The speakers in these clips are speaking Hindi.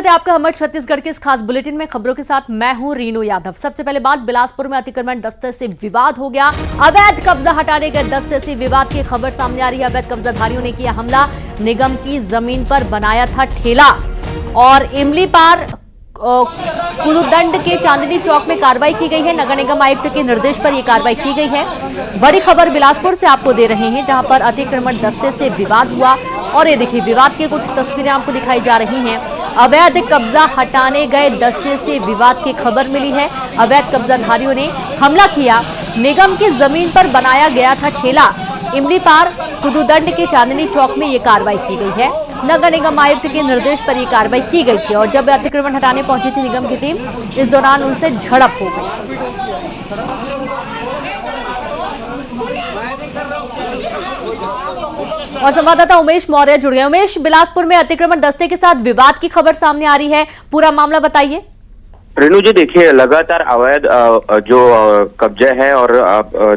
आपका हमर छत्तीसगढ़ के इस खास बुलेटिन में खबरों के साथ मैं हूं रीनू यादव। सबसे पहले बात, बिलासपुर में अतिक्रमण दस्ते से विवाद हो गया। अवैध कब्जा हटाने गए दस्ते से विवाद की खबर सामने आ रही है। अवैध कब्जाधारियों ने किया हमला, निगम की जमीन पर बनाया था ठेला और इमली पार कुरुदंड के चांदनी चौक में कार्रवाई की गई है। नगर निगम आयुक्त के निर्देश पर यह कार्रवाई की गई है। बड़ी खबर बिलासपुर से आपको दे रहे हैं, जहां पर अतिक्रमण दस्ते से विवाद हुआ और ये देखिए विवाद की कुछ तस्वीरें आपको दिखाई जा रही हैं। अवैध कब्जा हटाने गए दस्ते से विवाद की खबर मिली है। अवैध कब्जाधारियों ने हमला किया, निगम की जमीन पर बनाया गया था ठेला। इमली पार कुरुदंड के चांदनी चौक में ये कार्रवाई की गई है। नगर निगम आयुक्त के निर्देश पर यह कार्रवाई की गई थी और जब अतिक्रमण हटाने पहुंची थी निगम की टीम, इस दौरान उनसे झड़प हो गई। और संवाददाता उमेश मौर्य जुड़ गए। उमेश, बिलासपुर में अतिक्रमण दस्ते के साथ विवाद की खबर सामने आ रही है, पूरा मामला बताइए। रेणु जी, देखिए लगातार अवैध जो कब्जा है और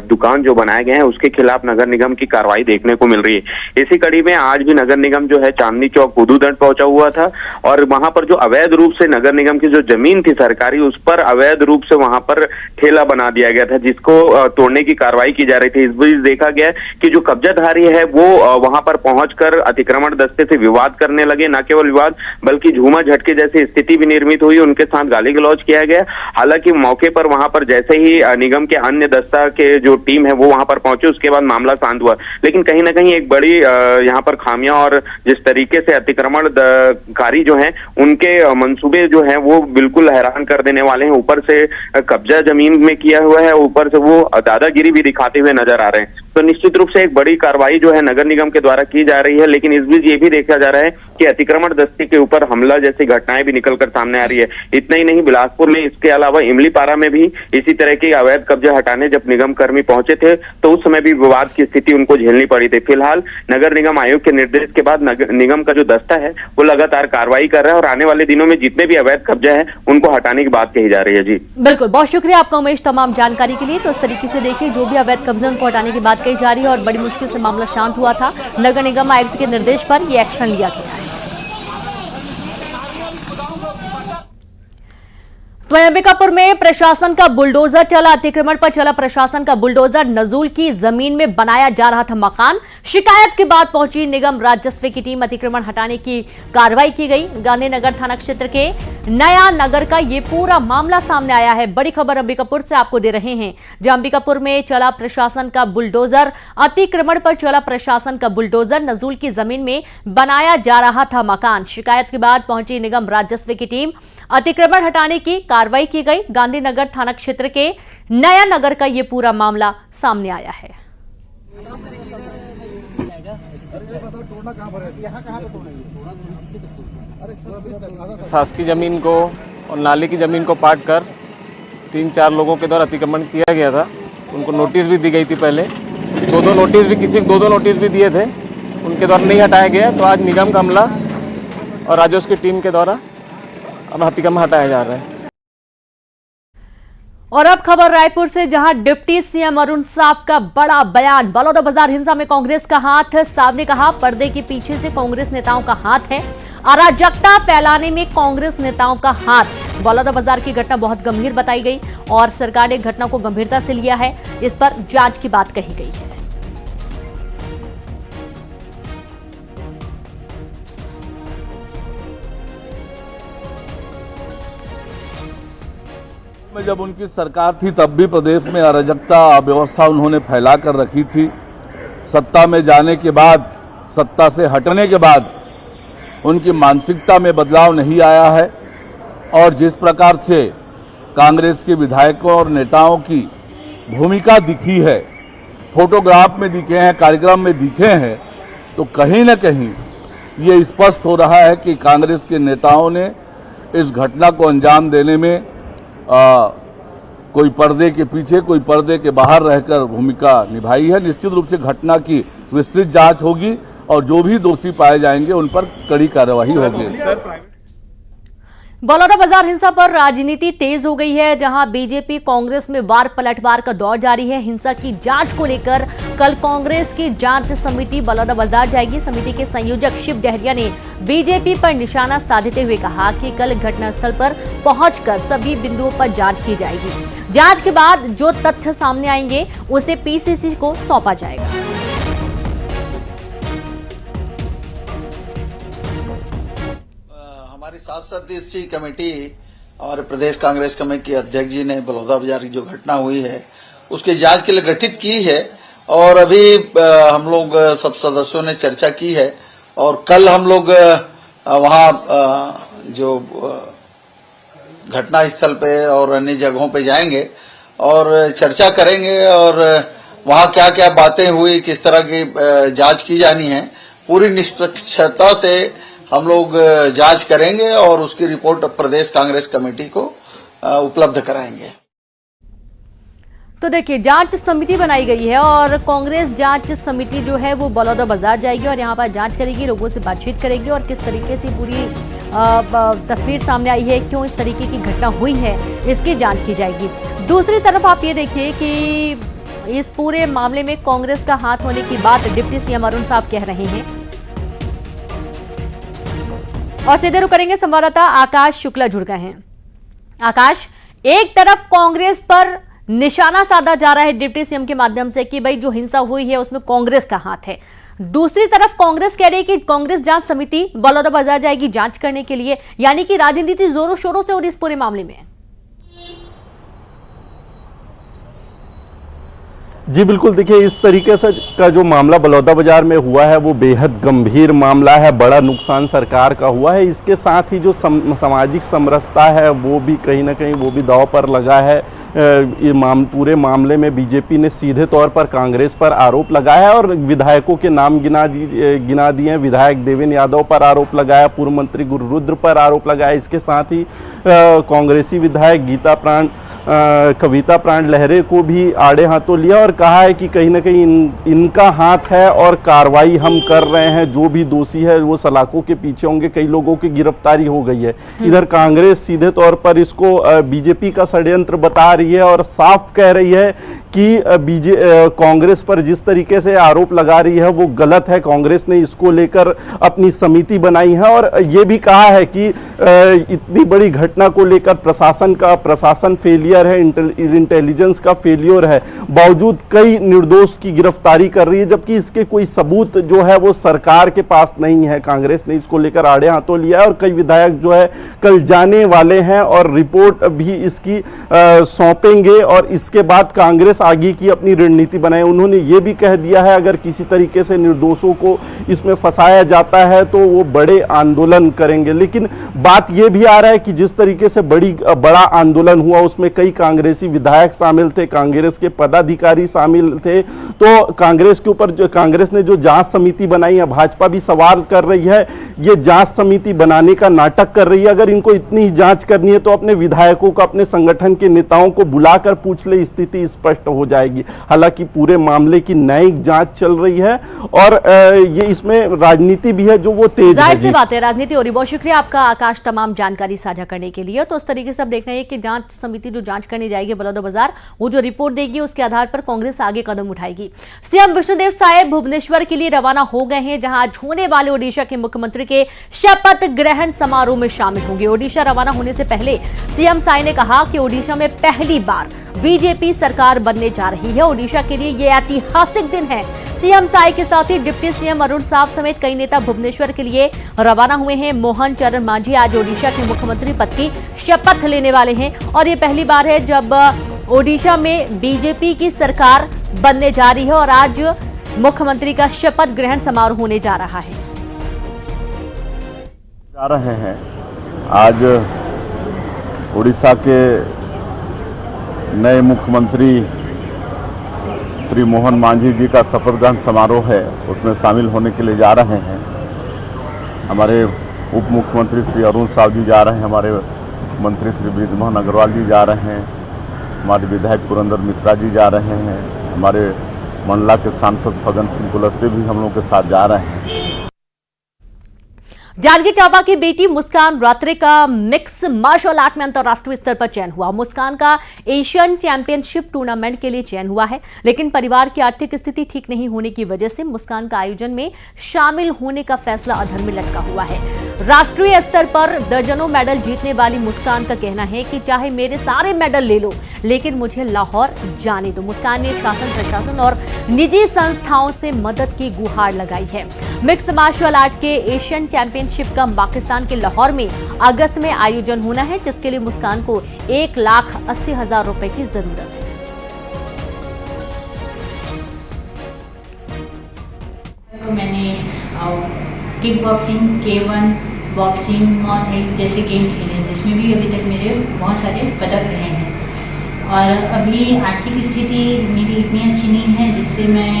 दुकान जो बनाए गए हैं उसके खिलाफ नगर निगम की कार्रवाई देखने को मिल रही है। इसी कड़ी में आज भी नगर निगम जो है चांदनी चौक कुरुदंड पहुंचा हुआ था और वहां पर जो अवैध रूप से नगर निगम की जो जमीन थी सरकारी, उस पर अवैध रूप से वहां पर ठेला बना दिया गया था, जिसको तोड़ने की कार्रवाई की जा रही थी। इस बीच देखा गया कि जो कब्जाधारी है वो वहां पर पहुंचकर अतिक्रमण दस्ते से विवाद करने लगे। न केवल विवाद बल्कि झूमा झटके जैसी स्थिति भी निर्मित हुई, उनके साथ गाली गलौज किया गया। हालांकि मौके पर वहां पर जैसे ही निगम के अन्य दस्ता के जो टीम है वो वहां पर पहुंचे, उसके बाद मामला शांत हुआ। लेकिन कहीं ना कहीं एक बड़ी यहां पर खामियां और जिस तरीके से अतिक्रमणकारी जो हैं उनके मंसूबे जो हैं वो बिल्कुल हैरान कर देने वाले हैं। ऊपर से कब्जा जमीन में किया हुआ है, ऊपर से वो दादागिरी भी दिखाते हुए नजर आ रहे हैं। तो निश्चित रूप से एक बड़ी कार्रवाई जो है नगर निगम के द्वारा की जा रही है। लेकिन इस बीच ये भी देखा जा रहा है कि अतिक्रमण दस्ते के ऊपर हमला जैसी घटनाएं भी निकलकर सामने आ रही है। इतना ही नहीं, बिलासपुर में इसके अलावा इमली पारा में भी इसी तरह के अवैध कब्जे हटाने जब निगम कर्मी पहुंचे थे तो उस समय भी विवाद की स्थिति उनको झेलनी पड़ी थी। फिलहाल नगर निगम आयोग के निर्देश के बाद निगम का जो दस्ता है वो लगातार कार्रवाई कर रहा है और आने वाले दिनों में जितने भी अवैध कब्जा है उनको हटाने की बात कही जा रही है। जी बिल्कुल, बहुत शुक्रिया आपका उमेश तमाम जानकारी के लिए। तो इस तरीके से देखिए जो भी अवैध कब्जे उनको हटाने की बात कही जा रही है और बड़ी मुश्किल से मामला शांत हुआ था। नगर निगम आयुक्त के निर्देश पर यह एक्शन लिया गया है। तो अंबिकापुर में प्रशासन का बुलडोजर चला, अतिक्रमण पर चला प्रशासन का बुलडोजर। नजूल की जमीन में बनाया जा रहा था मकान। शिकायत के बाद पहुंची निगम राजस्व की टीम, अतिक्रमण हटाने की कार्रवाई की गई। गांधीनगर थाना क्षेत्र के नया नगर का ये पूरा मामला सामने आया है। बड़ी खबर अंबिकापुर से आपको दे रहे हैं, जहां अंबिकापुर में चला प्रशासन का बुलडोजर, अतिक्रमण पर चला प्रशासन का बुलडोजर। नजूल की जमीन में बनाया जा रहा था मकान। शिकायत के बाद पहुंची निगम राजस्व की टीम, अतिक्रमण हटाने की कार्रवाई की गई। गांधीनगर थाना क्षेत्र के नया नगर का यह पूरा मामला सामने आया है। शासकीय जमीन को और नाली की जमीन को पाट कर 3-4 लोगों के द्वारा अतिक्रमण किया गया था। उनको नोटिस भी दी गई थी पहले, दो नोटिस भी, किसी को 2 नोटिस भी दिए थे, उनके द्वारा नहीं हटाया गया। तो आज निगम का अमला और राजस्व की टीम के द्वारा अब अतिक्रमण हटाया जा रहा है। और अब खबर रायपुर से, जहां डिप्टी सीएम अरुण साव का बड़ा बयान। बलौदाबाजार हिंसा में कांग्रेस का हाथ। साव ने कहा पर्दे के पीछे से कांग्रेस नेताओं का हाथ है, अराजकता फैलाने में कांग्रेस नेताओं का हाथ। बलौदाबाजार की घटना बहुत गंभीर बताई गई और सरकार ने घटना को गंभीरता से लिया है। इस पर जांच की बात कही गई है। में जब उनकी सरकार थी तब भी प्रदेश में अराजकता अव्यवस्था उन्होंने फैला कर रखी थी। सत्ता में जाने के बाद, सत्ता से हटने के बाद उनकी मानसिकता में बदलाव नहीं आया है और जिस प्रकार से कांग्रेस के विधायकों और नेताओं की भूमिका दिखी है, फोटोग्राफ में दिखे हैं, कार्यक्रम में दिखे हैं, तो कहीं न कहीं ये स्पष्ट हो रहा है कि कांग्रेस के नेताओं ने इस घटना को अंजाम देने में कोई पर्दे के पीछे, कोई पर्दे के बाहर रहकर भूमिका निभाई है। निश्चित रूप से घटना की विस्तृत जांच होगी और जो भी दोषी पाए जाएंगे उन पर कड़ी कार्रवाई होगी। बलौदाबाजार हिंसा पर राजनीति तेज हो गई है, जहां बीजेपी कांग्रेस में वार पलटवार का दौर जारी है। हिंसा की जांच को लेकर कल कांग्रेस की जांच समिति बलौदाबाजार जाएगी। समिति के संयोजक शिव डहरिया ने बीजेपी पर निशाना साधते हुए कहा कि कल घटनास्थल पर पहुंचकर सभी बिंदुओं पर जांच की जाएगी। जांच के बाद जो तथ्य सामने आएंगे उसे पीसीसी को सौंपा जाएगा। हमारी 7 सदस्यीय कमेटी और प्रदेश कांग्रेस कमेटी के अध्यक्ष जी ने बलौदाबाजार की जो घटना हुई है उसकी जांच के लिए गठित की है और अभी हम लोग सब सदस्यों ने चर्चा की है और कल हम लोग वहां जो घटना स्थल पे और अन्य जगहों पे जाएंगे और चर्चा करेंगे और वहां क्या क्या बातें हुई, किस तरह की जांच की जानी है, पूरी निष्पक्षता से हम लोग जांच करेंगे और उसकी रिपोर्ट प्रदेश कांग्रेस कमेटी को उपलब्ध कराएंगे। तो देखिए, जांच समिति बनाई गई है और कांग्रेस जांच समिति जो है वो बलौदाबाजार जाएगी और यहां पर जांच करेगी, लोगों से बातचीत करेगी और किस तरीके से पूरी तस्वीर सामने आई है, क्यों इस तरीके की घटना हुई है, इसकी जांच की जाएगी। दूसरी तरफ आप ये देखिए कि इस पूरे मामले में कांग्रेस का हाथ होने की बात डिप्टी सीएम अरुण साहब कह रहे हैं। और सीधे रुख करेंगे, संवाददाता आकाश शुक्ला जुड़ गए हैं। आकाश, एक तरफ कांग्रेस पर निशाना साधा जा रहा है डिप्टी सीएम के माध्यम से कि भाई जो हिंसा हुई है उसमें कांग्रेस का हाथ है, दूसरी तरफ कांग्रेस कह रही है कि कांग्रेस जांच समिति बलौदाबाजार जाएगी जांच करने के लिए, यानी कि राजनीति जोरों शोरों से और इस पूरे मामले में। जी बिल्कुल, देखिए इस तरीके से का जो मामला बलौदाबाजार में हुआ है वो बेहद गंभीर मामला है, बड़ा नुकसान सरकार का हुआ है। इसके साथ ही जो सामाजिक समरसता है वो भी कहीं ना कहीं वो भी दांव पर लगा है। ये पूरे मामले में बीजेपी ने सीधे तौर पर कांग्रेस पर आरोप लगाया है और विधायकों के नाम गिना दिए। विधायक देवेंद्र यादव पर आरोप लगाया, पूर्व मंत्री गुरुरुद्र पर आरोप लगाया। इसके साथ ही कांग्रेसी विधायक कविता प्राण लहरे को भी आड़े हाथों लिया और कहा है कि कहीं ना कहीं इनका हाथ है और कार्रवाई हम कर रहे हैं, जो भी दोषी है वो सलाखों के पीछे होंगे। कई लोगों की गिरफ्तारी हो गई है। इधर कांग्रेस सीधे तौर पर इसको बीजेपी का षड्यंत्र बता रही है और साफ कह रही है कि कांग्रेस पर जिस तरीके से आरोप लगा रही है वो गलत है। कांग्रेस ने इसको लेकर अपनी समिति बनाई है और ये भी कहा है कि इतनी बड़ी घटना को लेकर प्रशासन फेलियर है, इंटेलिजेंस का फेलियर है, बावजूद कई निर्दोष की गिरफ्तारी कर रही है, जबकि इसके कोई सबूत जो है वो सरकार के पास नहीं है। कांग्रेस ने इसको लेकर आड़े हाथों लिया है और कई विधायक जो है कल जाने वाले हैं और रिपोर्ट भी इसकी सौंपेंगे और इसके बाद कांग्रेस आगे की अपनी रणनीति बनाए। उन्होंने ये भी कह दिया है अगर किसी तरीके से निर्दोषों को इसमें फंसाया जाता है तो वो बड़े आंदोलन करेंगे। लेकिन बात ये भी आ रहा है कि जिस तरीके से बड़ा आंदोलन हुआ उसमें कई कांग्रेसी विधायक शामिल थे, कांग्रेस के पदाधिकारी शामिल थे। तो कांग्रेस के ऊपर जो कांग्रेस ने जो जांच समिति बनाई है, भाजपा भी सवाल कर रही है ये जांच समिति बनाने का नाटक कर रही है। अगर इनको इतनी जांच करनी है तो अपने विधायकों को, अपने संगठन के नेताओं को बुलाकर पूछ ले, स्थिति स्पष्ट हो जाएगी। हालांकि पूरे मामले की न्यायिक जांच चल रही है और ये इसमें राजनीति भी है जो वो तेज है। जाहिर सी बात है, राजनीति हो रही। बहुत शुक्रिया आपका आकाश तमाम जानकारी साझा करने के लिए। तो उस तरीके से अब देखना है कि जांच समिति जो जांच करने जाएगी बलौदाबाजार, वो जो रिपोर्ट देगी उसके आधार पर कांग्रेस आगे कदम उठाएगी। सीएम विष्णुदेव साय भुवनेश्वर के लिए रवाना हो गए हैं, जहां आज होने वाले ओडिशा के मुख्यमंत्री के शपथ ग्रहण समारोह में शामिल होंगे। ओडिशा रवाना होने से पहले सीएम साय ने कहा कि ओडिशा में पहली बार बीजेपी सरकार बनने जा रही है। ओडिशा के लिए यह ऐतिहासिक दिन है। सीएम साय के साथ ही डिप्टी सीएम अरुण साहब समेत कई नेता भुवनेश्वर के लिए रवाना हुए हैं। मोहन चरण मांझी आज ओडिशा के मुख्यमंत्री पद की शपथ लेने वाले हैं और ये पहली बार है जब ओडिशा में बीजेपी की सरकार बनने जा रही है और आज मुख्यमंत्री का शपथ ग्रहण समारोह होने जा रहा है। जा रहे हैं आज उड़ीसा के नए मुख्यमंत्री श्री मोहन मांझी जी का शपथ ग्रहण समारोह है, उसमें शामिल होने के लिए जा रहे हैं। हमारे उप मुख्यमंत्री श्री अरुण साहब जी जा रहे हैं, हमारे मंत्री श्री बृजमोहन अग्रवाल जी जा रहे हैं, हमारे विधायक पुरंदर मिश्रा जी जा रहे हैं, हमारे मंडला के सांसद फगन सिंह कुलस्ते भी हम लोग के साथ जा रहे हैं। जानकीर चांपा की बेटी मुस्कान रात्रे का मिक्स मार्शल आर्ट में अंतर्राष्ट्रीय स्तर पर चयन हुआ। मुस्कान का एशियन चैंपियनशिप टूर्नामेंट के लिए चयन हुआ है, लेकिन परिवार की आर्थिक स्थिति ठीक नहीं होने की वजह से मुस्कान का आयोजन में शामिल होने का फैसला अधर में लटका हुआ है। राष्ट्रीय स्तर पर दर्जनों मेडल जीतने वाली मुस्कान का कहना है कि चाहे मेरे सारे मेडल ले लो, लेकिन मुझे लाहौर जाने दो। मुस्कान ने शासन, प्रशासन और निजी संस्थाओं से मदद की गुहार लगाई है। मिक्स मार्शल आर्ट के एशियन चैंपियनशिप का पाकिस्तान के लाहौर में अगस्त में आयोजन होना है, जिसके लिए मुस्कान को 1,80,000 रुपए की जरूरत है। मैंने kick boxing, K1 boxing, moth height जैसे गेम खेले हैं, जिसमें भी अभी तक मेरे बहुत सारे पदक रहे हैं। और अभी आर्थिक स्थिति मेरी इतनी अच्छी नहीं है जिससे मैं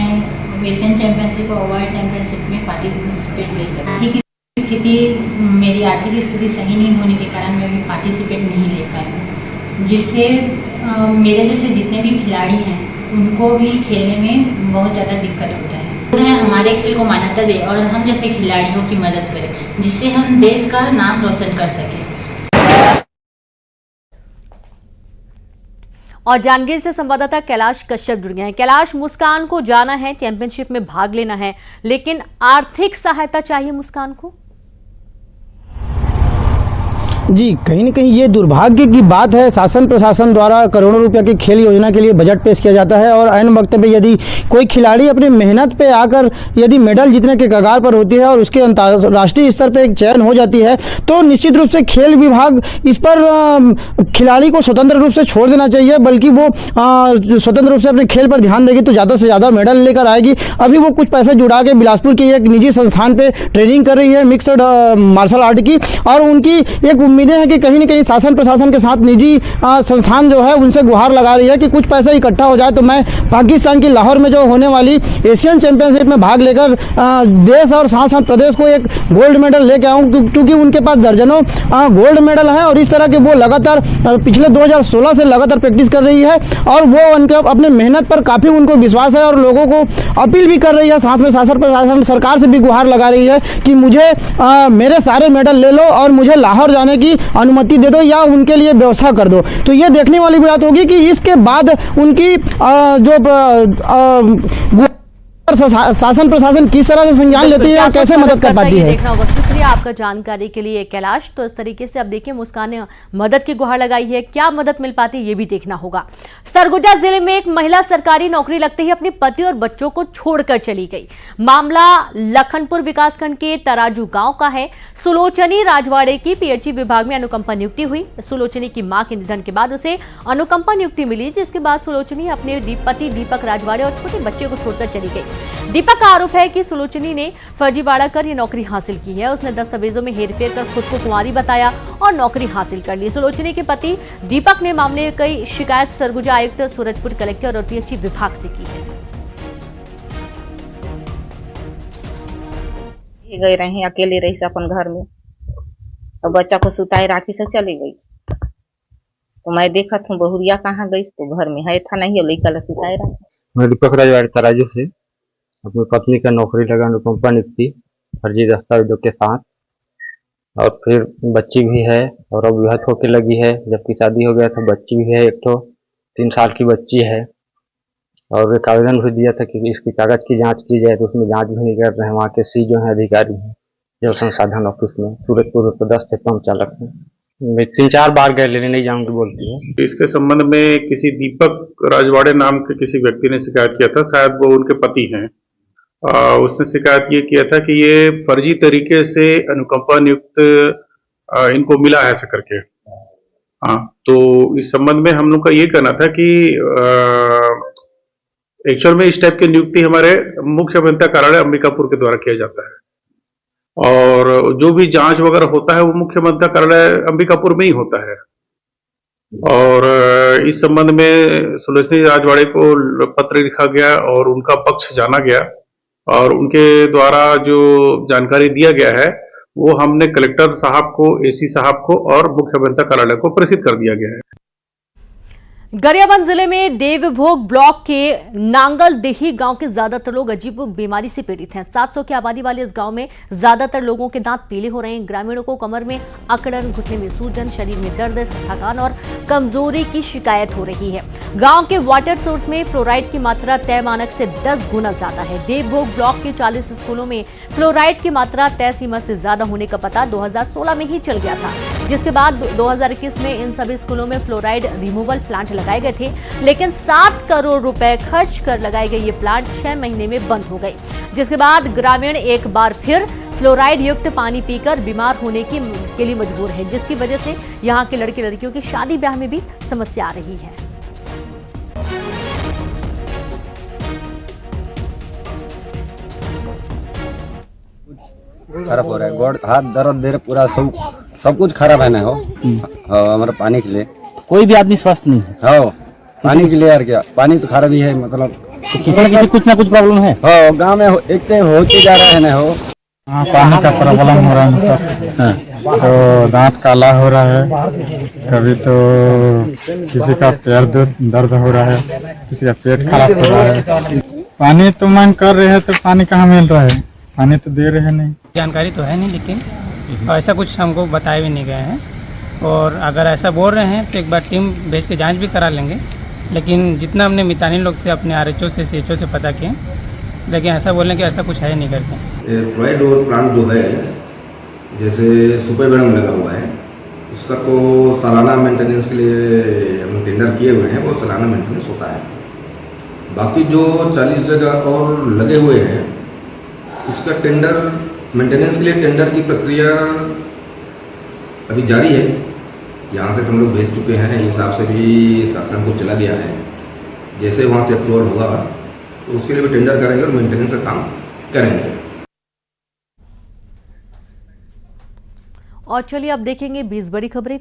एशियन चैंपियनशिप और वर्ल्ड चैंपियनशिप में पार्टिसिपेट ले सकूं। आर्थिक स्थिति मेरी आर्थिक स्थिति सही नहीं होने के कारण मैं भी पार्टिसिपेट नहीं ले पाई, जिससे मेरे जैसे जितने भी खिलाड़ी हैं उनको भी खेलने में बहुत ज़्यादा दिक्कत होता है। हमारे खेल को मान्यता दे और हम जैसे खिलाड़ियों की मदद करें, जिससे हम देश का नाम रोशन कर सकें। और जांजगीर से संवाददाता कैलाश कश्यप जुड़ गए हैं। कैलाश, मुस्कान को जाना है, चैंपियनशिप में भाग लेना है, लेकिन आर्थिक सहायता चाहिए मुस्कान को। जी, कहीं न कहीं ये दुर्भाग्य की बात है। शासन प्रशासन द्वारा करोड़ों रुपए की खेल योजना के लिए बजट पेश किया जाता है और ऐन वक्त पे यदि कोई खिलाड़ी अपनी मेहनत पे आकर यदि मेडल जीतने के कगार पर होती है और उसके अंतर्राष्ट्रीय स्तर पे एक चयन हो जाती है, तो निश्चित रूप से खेल विभाग इस पर खिलाड़ी को स्वतंत्र रूप से छोड़ देना चाहिए, बल्कि वो स्वतंत्र रूप से अपने खेल पर ध्यान देगी तो ज़्यादा से ज़्यादा मेडल लेकर आएगी। अभी वो कुछ पैसे जुड़ा के बिलासपुर की एक निजी संस्थान पर ट्रेनिंग कर रही है मिक्सड मार्शल आर्ट की, और उनकी एक उम्मीदें हैं कि कहीं न कहीं शासन प्रशासन के साथ निजी संस्थान जो है उनसे गुहार लगा रही है कि कुछ पैसा इकट्ठा हो जाए तो मैं पाकिस्तान की लाहौर में जो होने वाली एशियन चैंपियनशिप में भाग लेकर देश और साथ साथ प्रदेश को एक गोल्ड मेडल लेके आऊँ, क्योंकि उनके पास दर्जनों गोल्ड मेडल हैं और इस तरह के वो लगातार पिछले 2016 से लगातार प्रैक्टिस कर रही है और वो उनके अपने मेहनत पर काफ़ी उनको विश्वास है और लोगों को अपील भी कर रही है। साथ में शासन प्रशासन सरकार से भी गुहार लगा रही है कि मुझे मेरे सारे मेडल ले लो और मुझे लाहौर जाने की अनुमति दे दो या उनके लिए व्यवस्था कर दो। तो ये देखने वाली बात होगी कि इसके बाद उनकी शासन प्रशासन किस तरह से संज्ञान लेती है और कैसे मदद कर पाती है। देखना होगा। शुक्रिया आपका जानकारी के लिए कैलाश। तो इस तरीके से अब देखिए मुस्कान ने मदद की गुहार लगाई है, क्या मदद मिल पाती है ये भी देखना होगा। सरगुजा जिले में एक महिला सरकारी नौकरी लगते ही अपने पति और बच्चों को छोड़कर चली गई। मामला लखनपुर विकासखंड के तराजू गांव का है। सुलोचनी राजवाड़े की पीएचई विभाग में अनुकंपा नियुक्ति हुई। सुलोचनी की मां के निधन के बाद उसे अनुकंपा नियुक्ति मिली, जिसके बाद सुलोचनी अपने पति दीपक राजवाड़े और छोटे बच्चे को छोड़कर चली गई। दीपक का आरोप है कि सुलोचनी ने फर्जीवाड़ा कर ये नौकरी हासिल की है। उसने दस्तावेजों में हेरफेर कर खुद को कुंवारी बताया और नौकरी हासिल कर ली। सुलोचनी के पति दीपक ने मामले की शिकायत सरगुजा आयुक्त, सूरजपुर कलेक्टर और पीएचई विभाग से की है। गई रही, अकेले रही अपन घर में और बच्चा को सुताई राखी से चली गई। तो मैं देखा हूँ बहुरिया कहाँ गई, तो घर में है था नहीं, लड़का सुताई राखी। मैं दीपक राजवाड़े तराजू से अपनी पत्नी का नौकरी लगा अनुकंपा नियुक्ति फर्जी दस्तावेजों के साथ, और फिर बच्ची भी है और अब विवाह होके लगी है। जबकि शादी हो गया था, बच्ची भी है, एक तो 3 साल की बच्ची है। और एक आवेदन भी दिया था कि इसकी कागज की जांच की जाए, तो उसमें जांच भी नहीं कर रहे हैं। वहाँ के सी जो है अधिकारी हैं जल संसाधन ऑफिस में, सूरजपुर पदस्थ पंप चालक हैं। 3-4 बार गए लेने नहीं जाऊंगी बोलती है। इसके संबंध में किसी दीपक राजवाड़े नाम के किसी व्यक्ति ने शिकायत किया था, शायद वो उनके पति हैं। उसने शिकायत ये किया था कि ये फर्जी तरीके से अनुकंपा नियुक्त इनको मिला है ऐसा करके। हाँ, तो इस संबंध में हम लोग का ये कहना था कि एक्चुअल में इस टाइप की नियुक्ति हमारे मुख्य अभियंता कार्यालय अंबिकापुर के द्वारा किया जाता है और जो भी जांच वगैरह होता है वो मुख्य अभियंता कार्यालय अंबिकापुर में ही होता है। और इस संबंध में सुलोचनी राजवाड़े को पत्र लिखा गया और उनका पक्ष जाना गया और उनके द्वारा जो जानकारी दिया गया है वो हमने कलेक्टर साहब को, एसी साहब को और मुख्य अभियंता कार्यालय को प्रेषित कर दिया गया है। गरियाबंद जिले में देवभोग ब्लॉक के नांगलदेही गांव के ज्यादातर लोग अजीब बीमारी से पीड़ित हैं। 700 की आबादी वाले इस गांव में ज्यादातर लोगों के दांत पीले हो रहे हैं। ग्रामीणों को कमर में अकड़न, घुटने में सूजन, शरीर में दर्द, थकान और कमजोरी की शिकायत हो रही है। गांव के वाटर सोर्स में फ्लोराइड की मात्रा तय मानक से 10 गुना ज्यादा है। देवभोग ब्लॉक के 40 स्कूलों में फ्लोराइड की मात्रा तय सीमा से ज्यादा होने का पता 2016 में ही चल गया था, जिसके बाद 2021 में इन सभी स्कूलों में फ्लोराइड रिमूवल प्लांट लगाए गए थे, लेकिन 7 करोड़ रुपए खर्च कर लगाए गए ये प्लांट 6 महीने में बंद हो गए, जिसके बाद ग्रामीण एक बार फिर फ्लोराइड युक्त पानी पीकर बीमार होने के लिए मजबूर है, जिसकी वजह से यहाँ के लड़के लड़कियों की शादी ब्याह में भी समस्या आ रही है। खराब हो रहा है, गोड़ हाथ दर्द दे रहा, पूरा सब कुछ खराब है ना हो। हमारा पानी के लिए कोई भी आदमी स्वस्थ नहीं है। हो पानी के लिए यार, क्या पानी तो खराब ही है, मतलब तो किसी न किसी कुछ ना कुछ प्रॉब्लम है। हो गांव में एक तो होते जा रहा है ना हो। हाँ, पानी का प्रॉब्लम हो रहा है सब। तो दांत काला हो रहा है, कभी तो किसी का पैर दर्द हो रहा है, किसी का पेट खराब हो रहा है। पानी तो मांग कर रहे हैं तो पानी कहाँ मिल रहा है, पानी तो दे रहे नहीं। जानकारी तो है नहीं, लेकिन ऐसा कुछ हमको बताए भी नहीं गए हैं। और अगर ऐसा बोल रहे हैं तो एक बार टीम भेज के जांच भी करा लेंगे, लेकिन जितना हमने मितानी लोग से, अपने आरएचओ से, सीएचओ से पता किए, लेकिन ऐसा बोलने कि ऐसा कुछ है नहीं करते। फ्लोराइड और प्लांट जो है, जैसे सुपर बेडम लगा हुआ है, उसका तो सालाना मेंटेनेंस के लिए हम टेंडर किए हुए हैं, वो सालाना मेंटेनेंस होता है। बाकी जो 40 जगह और लगे हुए हैं, उसका टेंडर मेंटेनेंस के लिए टेंडर की प्रक्रिया अभी जारी है। यहाँ से हम लोग भेज चुके हैं, हिसाब से भी शासन को चला गया है। जैसे वहाँ से अप्रूवल होगा तो उसके लिए भी टेंडर करेंगे और मेंटेनेंस का काम करेंगे। और चलिए अब देखेंगे 20 बड़ी खबरें।